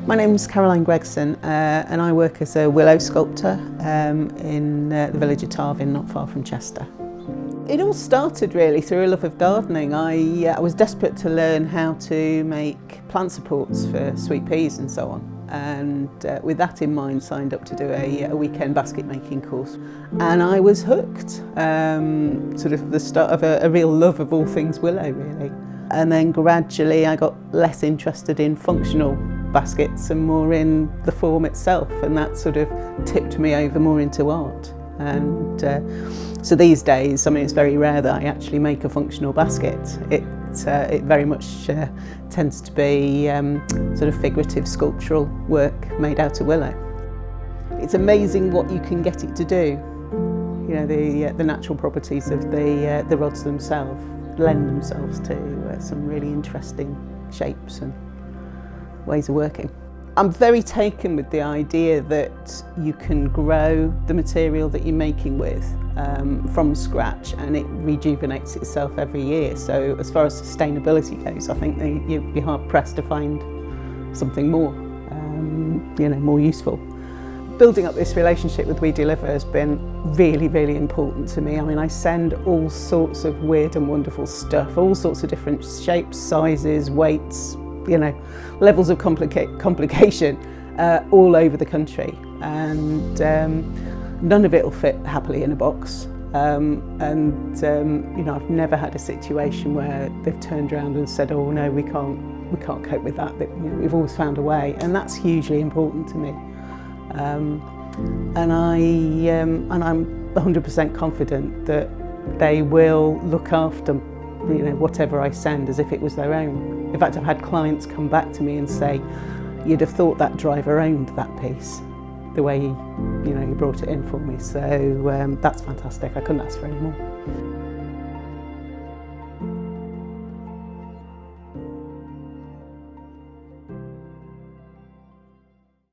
My name's Gregson and I work as a Willow sculptor in the village of Tarvin, not far from Chester. It all started really through a love of gardening. I was desperate to learn how to make plant supports for sweet peas and so on. And with that in mind, signed up to do a weekend basket making course. And I was hooked, sort of the start of a real love of all things willow really. And then gradually I got less interested in functional baskets and more in the form itself, and that sort of tipped me over more into art. And so these days, I mean, it's very rare that I actually make a functional basket. It very much tends to be sort of figurative sculptural work made out of willow. It's amazing what you can get it to do. You know, the natural properties of the rods themselves lend themselves to some really interesting shapes and ways of working. I'm very taken with the idea that you can grow the material that you're making with from scratch, and it rejuvenates itself every year. So as far as sustainability goes, I think you'd be hard pressed to find something more, more useful. Building up this relationship with We Deliver has been really, really important to me. I mean, I send all sorts of weird and wonderful stuff, all sorts of different shapes, sizes, weights, levels of complication all over the country, and none of it will fit happily in a box. I've never had a situation where they've turned around and said, "Oh no, we can't cope with that." We've always found a way, and that's hugely important to me. And I'm 100% confident that they will look after whatever I send as if it was their own. In fact, I've had clients come back to me and say, "You'd have thought that driver owned that piece, the way you brought it in for me." So that's fantastic. I couldn't ask for any more.